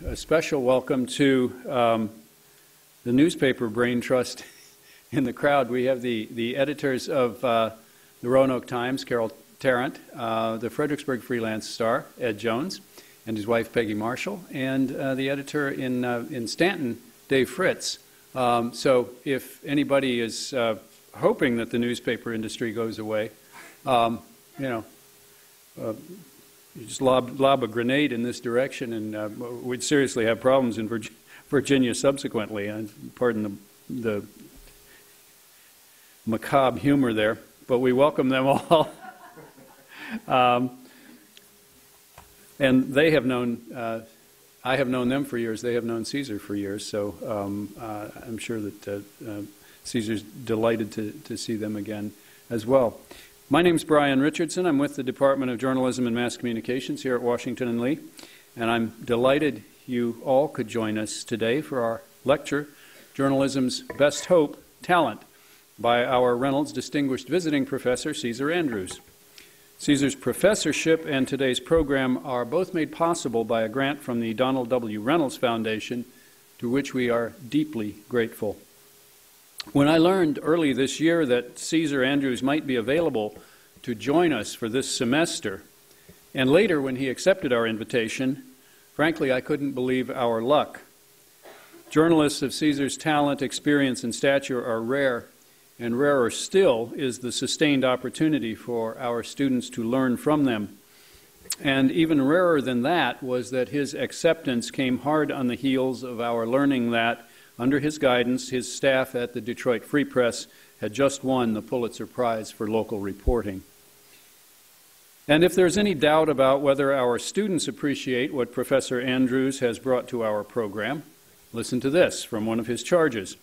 A special welcome to the newspaper brain trust in the crowd. We have the editors of the Roanoke Times, Carol Tarrant, the Fredericksburg Freelance Star, Ed Jones, and his wife Peggy Marshall, and the editor in Stanton, Dave Fritz. So if anybody is hoping that the newspaper industry goes away, you just lob a grenade in this direction, and we'd seriously have problems in Virginia subsequently. And pardon the macabre humor there, but we welcome them all. And they have known, I have known them for years. They have known Caesar for years. So I'm sure that Caesar's delighted to see them again as well. My name's Brian Richardson. I'm with the Department of Journalism and Mass Communications here at Washington and Lee, and I'm delighted you all could join us today for our lecture, Journalism's Best Hope, Talent, by our Reynolds Distinguished Visiting Professor, Caesar Andrews. Caesar's professorship and today's program are both made possible by a grant from the Donald W. Reynolds Foundation, to which we are deeply grateful. When I learned early this year that Caesar Andrews might be available to join us for this semester, and later when he accepted our invitation, frankly, I couldn't believe our luck. Journalists of Caesar's talent, experience, and stature are rare, and rarer still is the sustained opportunity for our students to learn from them. And even rarer than that was that his acceptance came hard on the heels of our learning that, under his guidance, his staff at the Detroit Free Press had just won the Pulitzer Prize for local reporting. And if there's any doubt about whether our students appreciate what Professor Andrews has brought to our program, listen to this from one of his charges.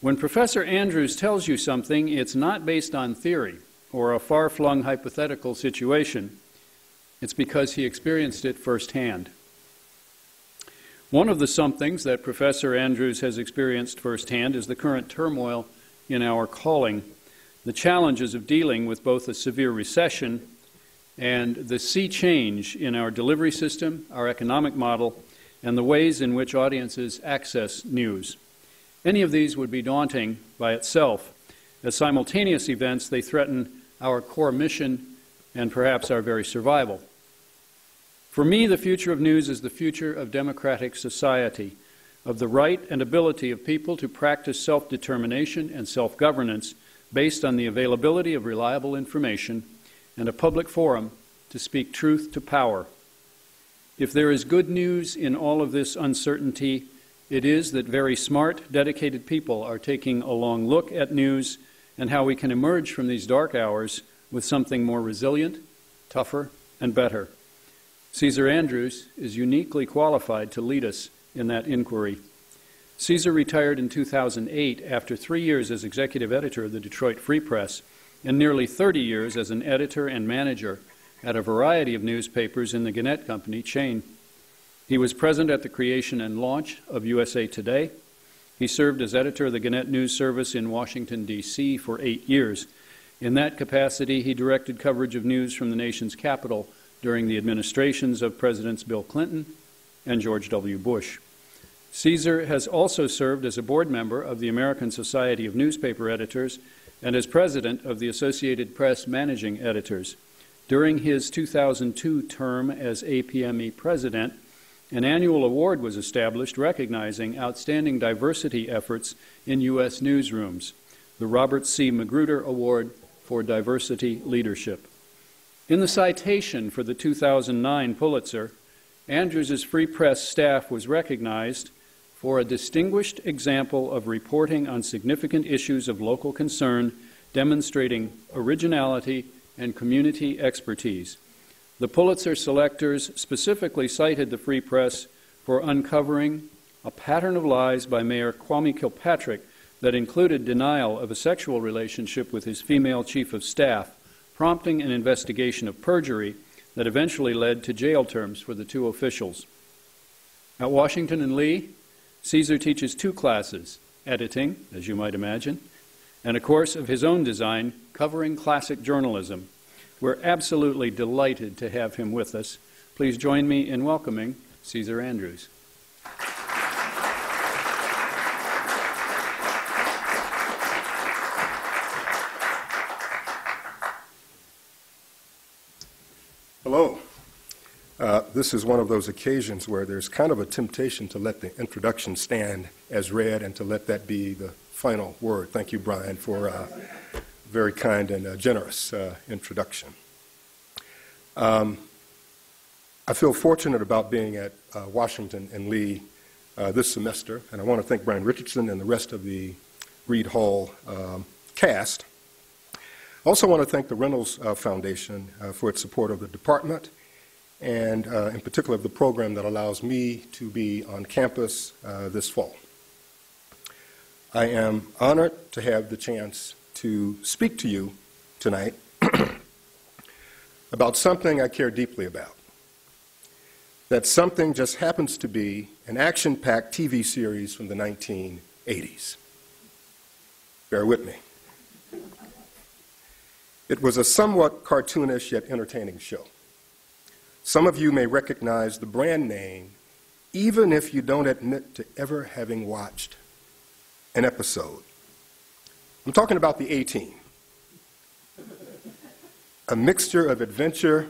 When Professor Andrews tells you something, it's not based on theory or a far-flung hypothetical situation. It's because he experienced it firsthand. One of the somethings that Professor Andrews has experienced firsthand is the current turmoil in our calling, the challenges of dealing with both a severe recession and the sea change in our delivery system, our economic model, and the ways in which audiences access news. Any of these would be daunting by itself. As simultaneous events, they threaten our core mission and perhaps our very survival. For me, the future of news is the future of democratic society, of the right and ability of people to practice self-determination and self-governance based on the availability of reliable information and a public forum to speak truth to power. If there is good news in all of this uncertainty, it is that very smart, dedicated people are taking a long look at news and how we can emerge from these dark hours with something more resilient, tougher, and better. Caesar Andrews is uniquely qualified to lead us in that inquiry. Caesar retired in 2008 after 3 years as executive editor of the Detroit Free Press and nearly 30 years as an editor and manager at a variety of newspapers in the Gannett Company chain. He was present at the creation and launch of USA Today. He served as editor of the Gannett News Service in Washington, D.C. for 8 years. In that capacity, he directed coverage of news from the nation's capital during the administrations of Presidents Bill Clinton and George W. Bush. Caesar has also served as a board member of the American Society of Newspaper Editors and as president of the Associated Press Managing Editors. During his 2002 term as APME president, an annual award was established recognizing outstanding diversity efforts in U.S. newsrooms, the Robert C. Magruder Award for Diversity Leadership. In the citation for the 2009 Pulitzer, Andrews' Free Press staff was recognized for a distinguished example of reporting on significant issues of local concern, demonstrating originality and community expertise. The Pulitzer selectors specifically cited the Free Press for uncovering a pattern of lies by Mayor Kwame Kilpatrick that included denial of a sexual relationship with his female chief of staff, prompting an investigation of perjury that eventually led to jail terms for the two officials. At Washington and Lee, Caesar teaches 2 classes, editing, as you might imagine, and a course of his own design covering classic journalism. We're absolutely delighted to have him with us. Please join me in welcoming Caesar Andrews. Hello. This is one of those occasions where there's kind of a temptation to let the introduction stand as read and to let that be the final word. Thank you, Brian, for a very kind and generous introduction. I feel fortunate about being at Washington and Lee this semester, and I want to thank Brian Richardson and the rest of the Reed Hall cast. I also want to thank the Reynolds Foundation for its support of the department and in particular of the program that allows me to be on campus this fall. I am honored to have the chance to speak to you tonight about something I care deeply about. That something just happens to be an action-packed TV series from the 1980s. Bear with me. It was a somewhat cartoonish yet entertaining show. Some of you may recognize the brand name, even if you don't admit to ever having watched an episode. I'm talking about the A-Team, a mixture of adventure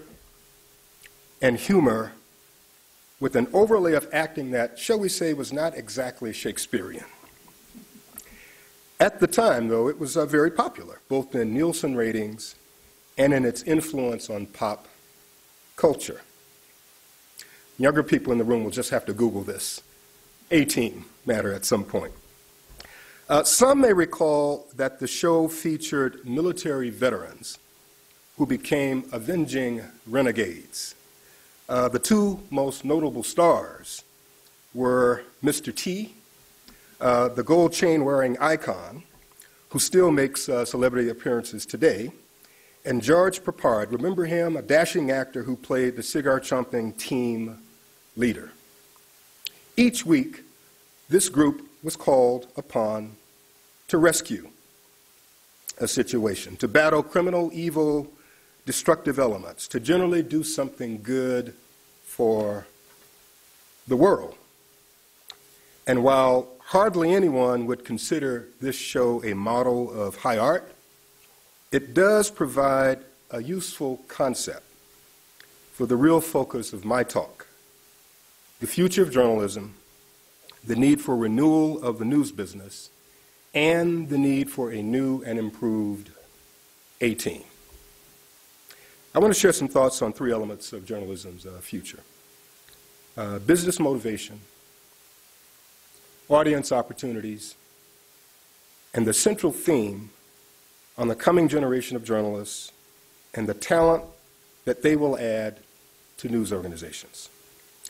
and humor with an overlay of acting that, shall we say, was not exactly Shakespearean. At the time, though, it was very popular, both in Nielsen ratings and in its influence on pop culture. Younger people in the room will just have to Google this A-Team matter at some point. Some may recall that the show featured military veterans who became avenging renegades. The two most notable stars were Mr. T, the gold chain-wearing icon, who still makes celebrity appearances today, and George Peppard. Remember him, a dashing actor who played the cigar-chomping team leader. Each week, this group was called upon to rescue a situation, to battle criminal, evil, destructive elements, to generally do something good for the world. And while hardly anyone would consider this show a model of high art, it does provide a useful concept for the real focus of my talk: the future of journalism, the need for renewal of the news business, and the need for a new and improved A-Team. I want to share some thoughts on three elements of journalism's future: business motivation, audience opportunities, and the central theme on the coming generation of journalists and the talent that they will add to news organizations.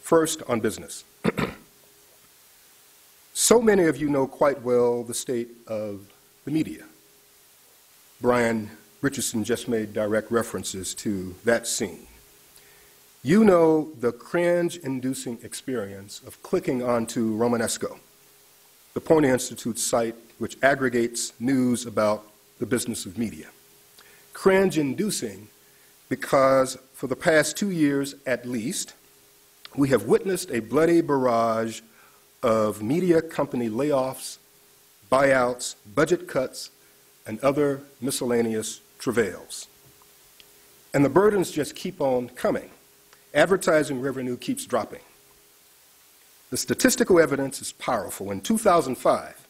First, on business. So many of you know quite well the state of the media. Brian Richardson just made direct references to that scene. You know the cringe-inducing experience of clicking onto Romanesco, the Poynter Institute site which aggregates news about the business of media. Cringe-inducing because for the past 2 years at least, we have witnessed a bloody barrage of media company layoffs, buyouts, budget cuts, and other miscellaneous travails. And the burdens just keep on coming. Advertising revenue keeps dropping. The statistical evidence is powerful. In 2005,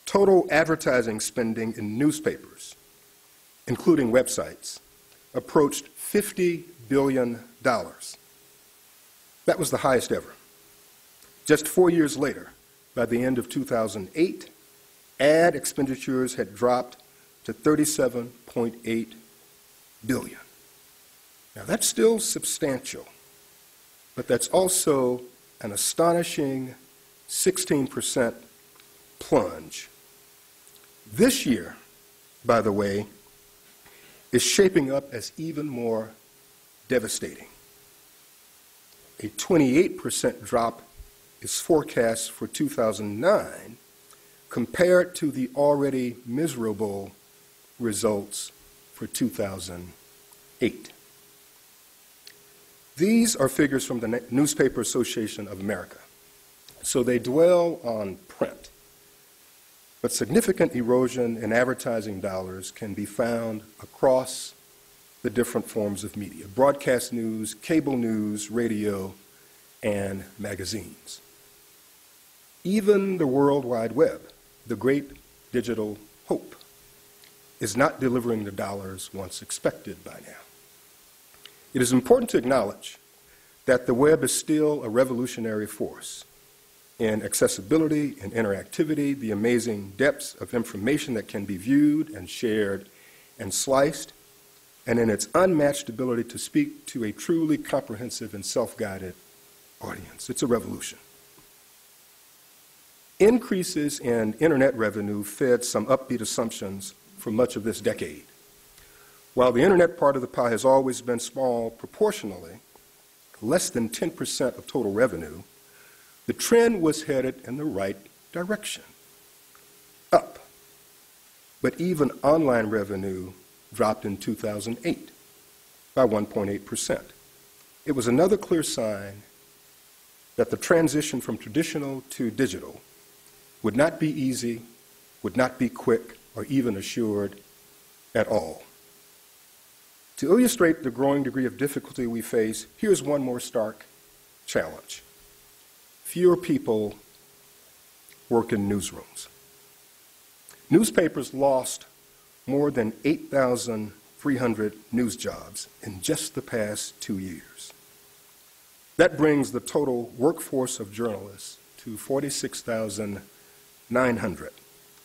total advertising spending in newspapers, including websites, approached $50 billion. That was the highest ever. Just 4 years later, by the end of 2008, ad expenditures had dropped to $37.8 billion. Now, that's still substantial, but that's also an astonishing 16% plunge. This year, by the way, is shaping up as even more devastating. A 28% drop is forecast for 2009 compared to the already miserable results for 2008. These are figures from the Newspaper Association of America. So they dwell on print. But significant erosion in advertising dollars can be found across the different forms of media: broadcast news, cable news, radio, and magazines. Even the World Wide Web, the great digital hope, is not delivering the dollars once expected by now. It is important to acknowledge that the web is still a revolutionary force in accessibility and interactivity, the amazing depths of information that can be viewed and shared and sliced, and in its unmatched ability to speak to a truly comprehensive and self-guided audience. It's a revolution. Increases in internet revenue fed some upbeat assumptions for much of this decade. While the internet part of the pie has always been small proportionally, less than 10% of total revenue, the trend was headed in the right direction, up. But even online revenue dropped in 2008 by 1.8%. It was another clear sign that the transition from traditional to digital would not be easy, would not be quick, or even assured at all. To illustrate the growing degree of difficulty we face, here's one more stark challenge. Fewer people work in newsrooms. Newspapers lost more than 8,300 news jobs in just the past 2 years. That brings the total workforce of journalists to 46,900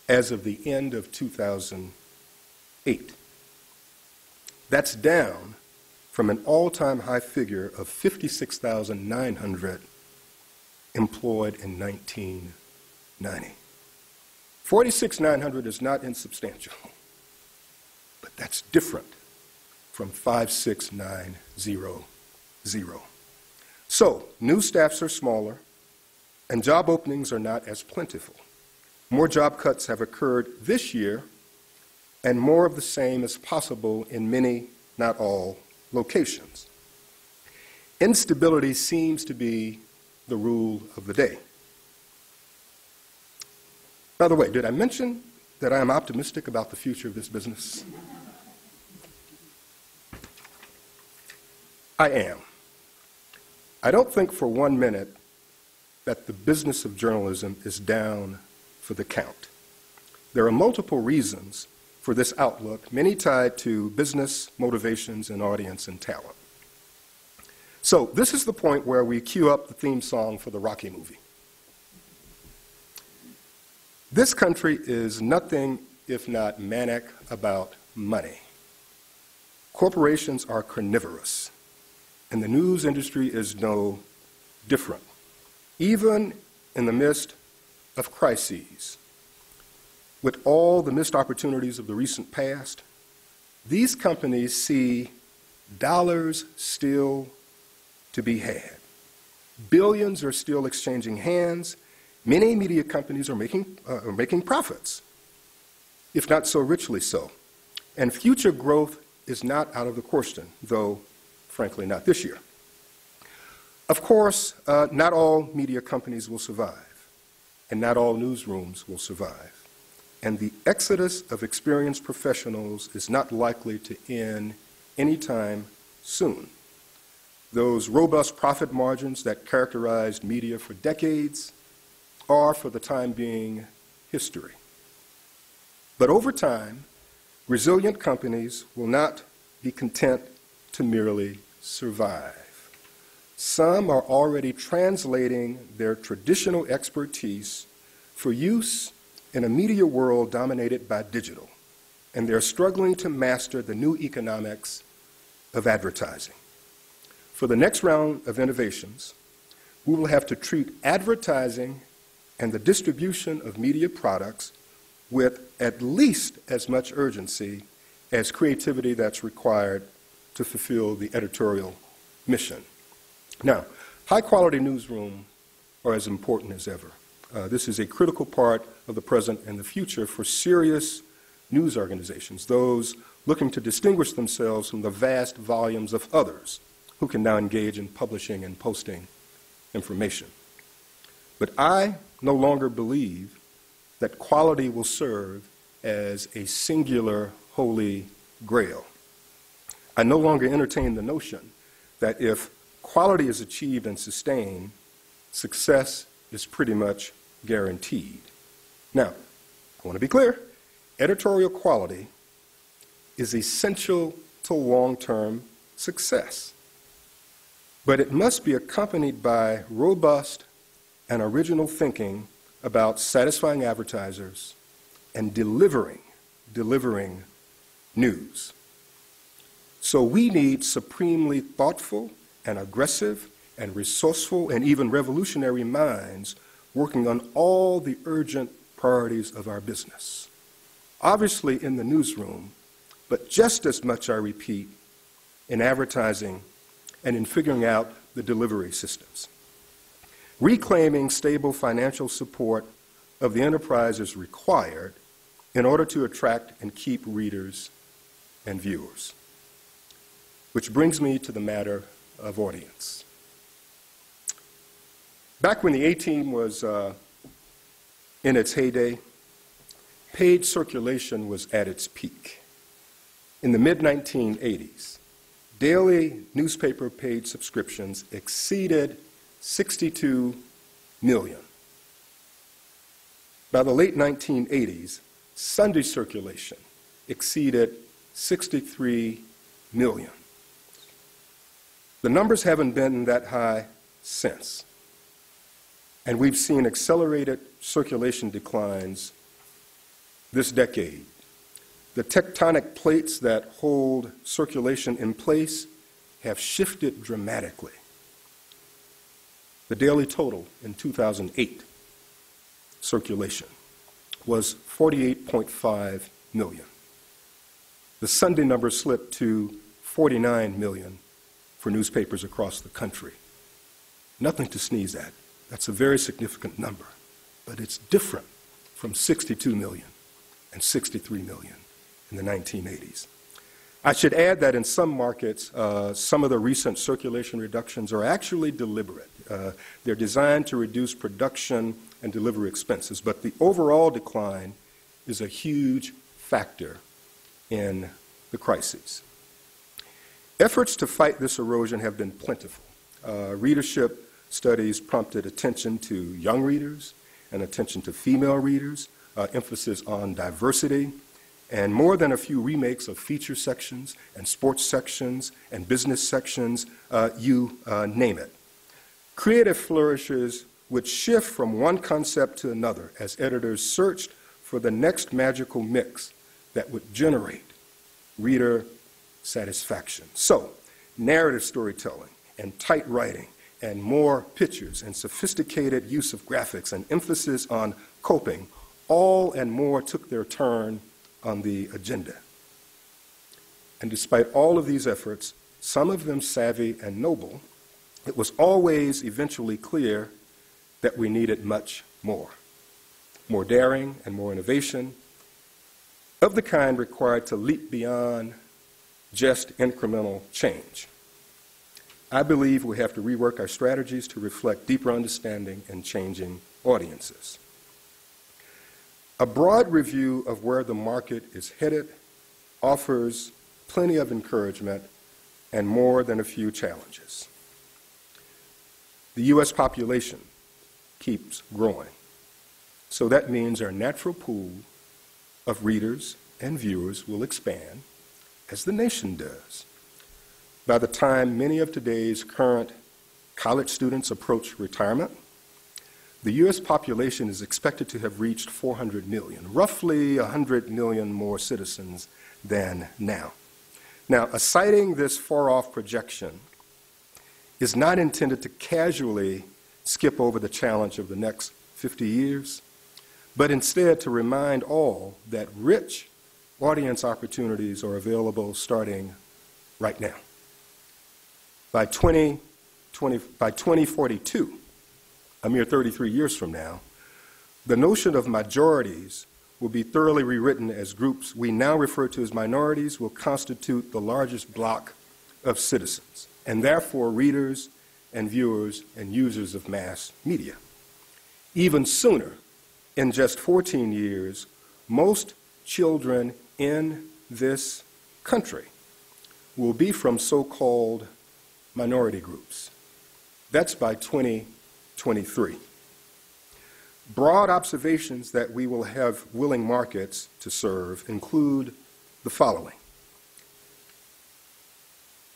as of the end of 2008. That's down from an all-time high figure of 56,900 employed in 1990. 46,900 is not insubstantial, but that's different from 56,900. So, news staffs are smaller, and job openings are not as plentiful. More job cuts have occurred this year, and more of the same is possible in many, not all, locations. Instability seems to be the rule of the day. By the way, did I mention that I am optimistic about the future of this business? I am. I don't think for 1 minute that the business of journalism is down for the count. There are multiple reasons for this outlook, many tied to business motivations and audience and talent. So this is the point where we cue up the theme song for the Rocky movie. This country is nothing if not manic about money. Corporations are carnivorous, and the news industry is no different. Even in the midst of crises, with all the missed opportunities of the recent past, these companies see dollars still to be had. Billions are still exchanging hands. Many media companies are making profits, if not so richly so. And future growth is not out of the question, though, frankly, not this year. Of course, not all media companies will survive, and not all newsrooms will survive. And the exodus of experienced professionals is not likely to end anytime soon. Those robust profit margins that characterized media for decades are, for the time being, history. But over time, resilient companies will not be content to merely survive. Some are already translating their traditional expertise for use in a media world dominated by digital, and they're struggling to master the new economics of advertising. For the next round of innovations, we will have to treat advertising and the distribution of media products with at least as much urgency as creativity that's required to fulfill the editorial mission. Now, high-quality newsrooms are as important as ever. This is a critical part of the present and the future for serious news organizations, those looking to distinguish themselves from the vast volumes of others who can now engage in publishing and posting information. But I no longer believe that quality will serve as a singular holy grail. I no longer entertain the notion that if quality is achieved and sustained, success is pretty much guaranteed. Now, I want to be clear, editorial quality is essential to long-term success, but it must be accompanied by robust and original thinking about satisfying advertisers and delivering news. So we need supremely thoughtful and aggressive and resourceful and even revolutionary minds working on all the urgent priorities of our business. Obviously in the newsroom, but just as much, I repeat, in advertising and in figuring out the delivery systems. Reclaiming stable financial support of the enterprise is required in order to attract and keep readers and viewers. Which brings me to the matter of audience. Back when the A-Team was in its heyday, page circulation was at its peak. In the mid-1980s, daily newspaper page subscriptions exceeded 62 million. By the late 1980s, Sunday circulation exceeded 63 million. The numbers haven't been that high since, and we've seen accelerated circulation declines this decade. The tectonic plates that hold circulation in place have shifted dramatically. The daily total in 2008 circulation was 48.5 million. The Sunday number slipped to 49 million for newspapers across the country. Nothing to sneeze at. That's a very significant number, but it's different from 62 million and 63 million in the 1980s. I should add that in some markets, some of the recent circulation reductions are actually deliberate. They're designed to reduce production and delivery expenses, but the overall decline is a huge factor in the crises. Efforts to fight this erosion have been plentiful. Readership studies prompted attention to young readers and attention to female readers, emphasis on diversity, and more than a few remakes of feature sections and sports sections and business sections, you name it. Creative flourishes would shift from one concept to another as editors searched for the next magical mix that would generate reader satisfaction. So, narrative storytelling and tight writing and more pictures and sophisticated use of graphics and emphasis on coping, all and more took their turn on the agenda. And despite all of these efforts, some of them savvy and noble, it was always eventually clear that we needed much more. More daring and more innovation of the kind required to leap beyond just incremental change. I believe we have to rework our strategies to reflect deeper understanding and changing audiences. A broad review of where the market is headed offers plenty of encouragement and more than a few challenges. The U.S. population keeps growing, so that means our natural pool of readers and viewers will expand as the nation does. By the time many of today's current college students approach retirement, the U.S. population is expected to have reached 400 million, roughly 100 million more citizens than now. Now, citing this far-off projection is not intended to casually skip over the challenge of the next 50 years, but instead to remind all that rich audience opportunities are available starting right now. By 2042, a mere 33 years from now, the notion of majorities will be thoroughly rewritten as groups we now refer to as minorities will constitute the largest block of citizens. and therefore readers and viewers and users of mass media. Even sooner, in just 14 years, most children in this country will be from so-called minority groups. That's by 2023. Broad observations that we will have willing markets to serve include the following.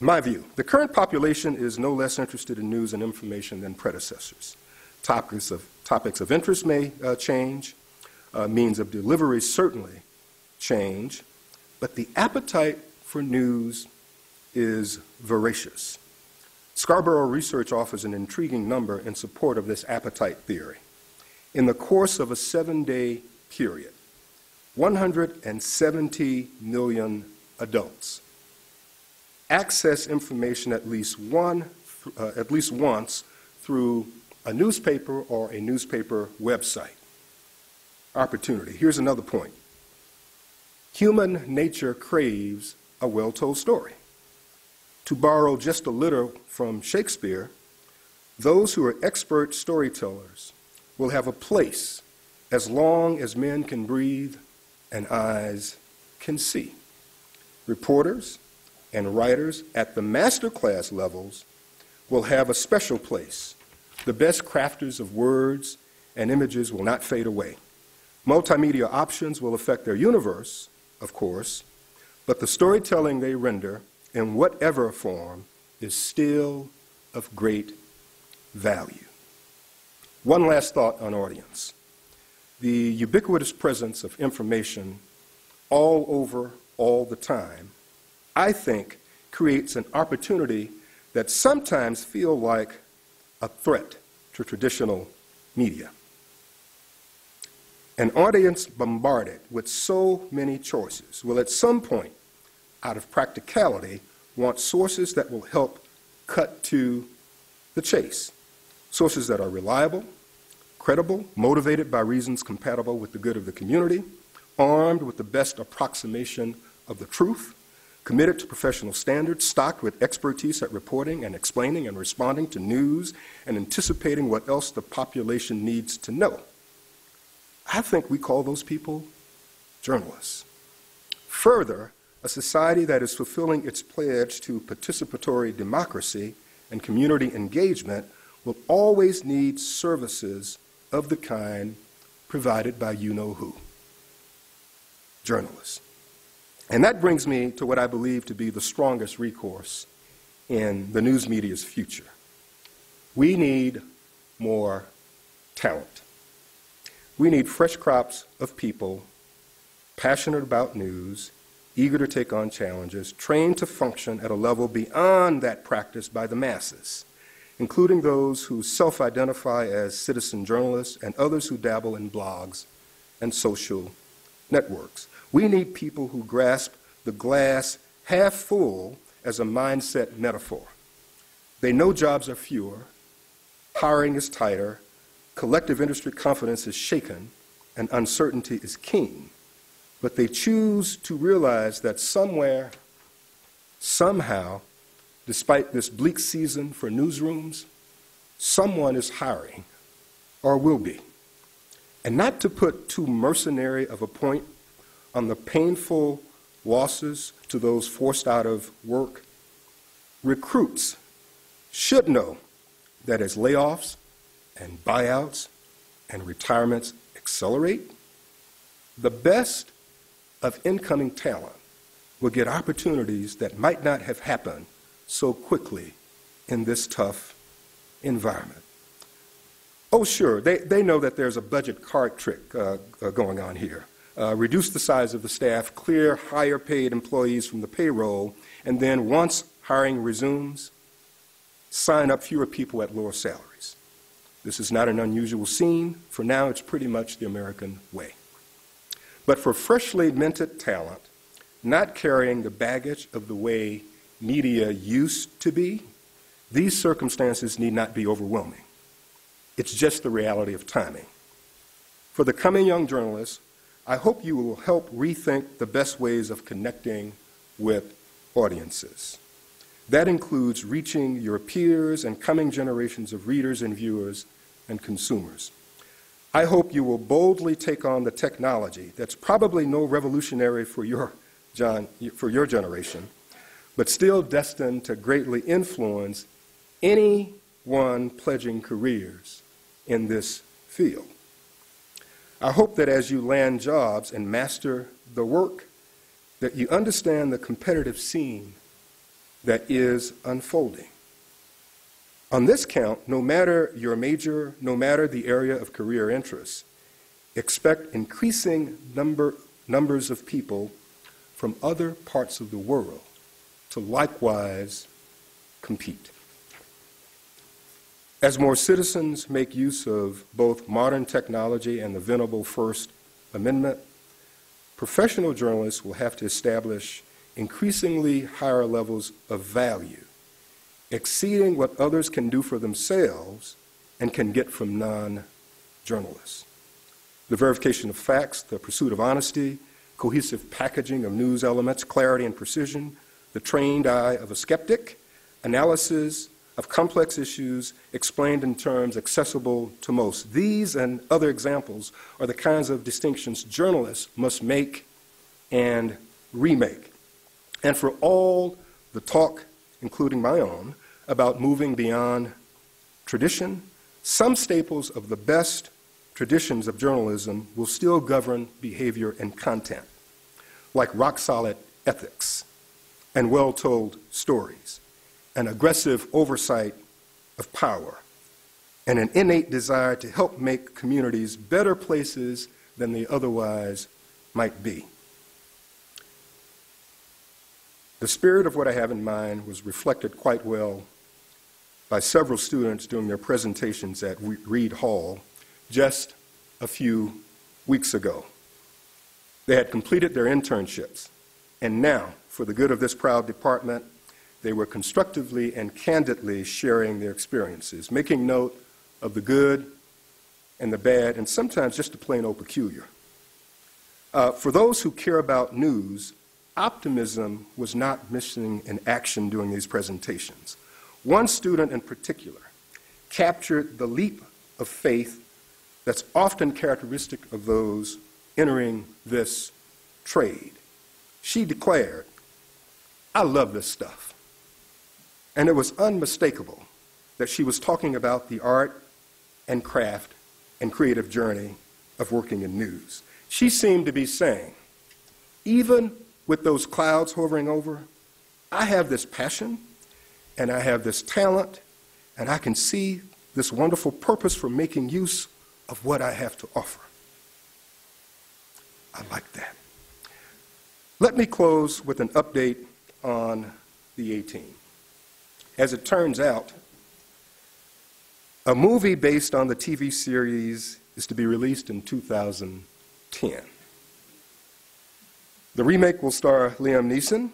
In my view, the current population is no less interested in news and information than predecessors. Topics of interest may change, means of delivery certainly change, but the appetite for news is voracious. Scarborough Research offers an intriguing number in support of this appetite theory. In the course of a 7-day period, 170 million adults access information at least once through a newspaper or a newspaper website. Opportunity. Here's another point. Human nature craves a well-told story. To borrow just a little from Shakespeare, those who are expert storytellers will have a place as long as men can breathe and eyes can see. Reporters and writers at the master class levels will have a special place. The best crafters of words and images will not fade away. Multimedia options will affect their universe, of course, but the storytelling they render in whatever form is still of great value. One last thought on audience. The ubiquitous presence of information all over, all the time, I think creates an opportunity that sometimes feel like a threat to traditional media. An audience bombarded with so many choices will at some point, out of practicality, want sources that will help cut to the chase. Sources that are reliable, credible, motivated by reasons compatible with the good of the community, armed with the best approximation of the truth, committed to professional standards, stocked with expertise at reporting and explaining and responding to news and anticipating what else the population needs to know. I think we call those people journalists. Further, a society that is fulfilling its pledge to participatory democracy and community engagement will always need services of the kind provided by you-know-who, journalists. And that brings me to what I believe to be the strongest recourse in the news media's future. We need more talent. We need fresh crops of people passionate about news, eager to take on challenges, trained to function at a level beyond that practiced by the masses, including those who self-identify as citizen journalists and others who dabble in blogs and social networks. We need people who grasp the glass half full as a mindset metaphor. They know jobs are fewer, hiring is tighter, collective industry confidence is shaken, and uncertainty is keen. But they choose to realize that somewhere, somehow, despite this bleak season for newsrooms, someone is hiring, or will be. And not to put too mercenary of a point on the painful losses to those forced out of work, recruits should know that as layoffs and buyouts and retirements accelerate, the best of incoming talent will get opportunities that might not have happened so quickly in this tough environment. Oh, sure, they know that there's a budget card trick going on here. Reduce the size of the staff, clear higher paid employees from the payroll, and then once hiring resumes, sign up fewer people at lower salaries. This is not an unusual scene. For now, it's pretty much the American way. But for freshly minted talent, not carrying the baggage of the way media used to be, these circumstances need not be overwhelming. It's just the reality of timing. For the coming young journalists, I hope you will help rethink the best ways of connecting with audiences. That includes reaching your peers and coming generations of readers and viewers and consumers. I hope you will boldly take on the technology that's probably no revolutionary for your generation, but still destined to greatly influence anyone pledging careers in this field. I hope that as you land jobs and master the work, that you understand the competitive scene that is unfolding. On this count, no matter your major, no matter the area of career interest, expect increasing numbers of people from other parts of the world to likewise compete. As more citizens make use of both modern technology and the venerable First Amendment, professional journalists will have to establish increasingly higher levels of value, exceeding what others can do for themselves and can get from non-journalists. The verification of facts, the pursuit of honesty, cohesive packaging of news elements, clarity and precision, the trained eye of a skeptic, analysis of complex issues explained in terms accessible to most. These and other examples are the kinds of distinctions journalists must make and remake. And for all the talk, including my own, about moving beyond tradition, some staples of the best traditions of journalism will still govern behavior and content, like rock-solid ethics and well-told stories, an aggressive oversight of power, and an innate desire to help make communities better places than they otherwise might be. The spirit of what I have in mind was reflected quite well by several students during their presentations at Reed Hall just a few weeks ago. They had completed their internships, and now, for the good of this proud department, they were constructively and candidly sharing their experiences, making note of the good and the bad, and sometimes just the plain old peculiar. For those who care about news, optimism was not missing in action during these presentations. One student in particular captured the leap of faith that's often characteristic of those entering this trade. She declared, "I love this stuff." And it was unmistakable that she was talking about the art and craft and creative journey of working in news. She seemed to be saying, even with those clouds hovering over, I have this passion and I have this talent and I can see this wonderful purpose for making use of what I have to offer. I like that. Let me close with an update on the A-Team. As it turns out, a movie based on the TV series is to be released in 2010. The remake will star Liam Neeson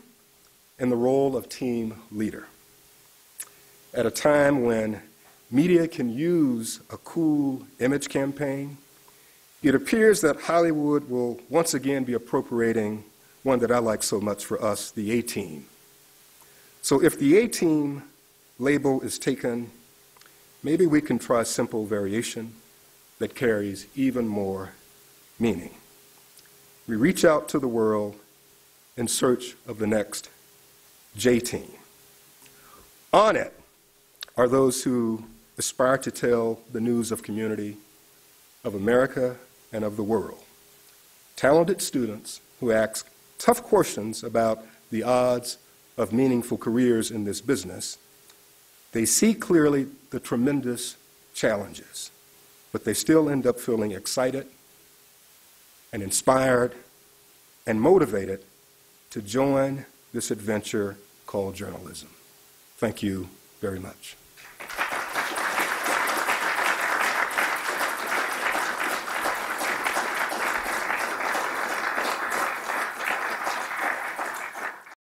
in the role of team leader. At a time when media can use a cool image campaign, it appears that Hollywood will once again be appropriating one that I like so much for us, the A-Team. So if the A-Team label is taken, maybe we can try a simple variation that carries even more meaning. We reach out to the world in search of the next J-Team. On it are those who aspire to tell the news of community, of America, and of the world. Talented students who ask tough questions about the odds of meaningful careers in this business. They see clearly the tremendous challenges, but they still end up feeling excited and inspired and motivated to join this adventure called journalism. Thank you very much.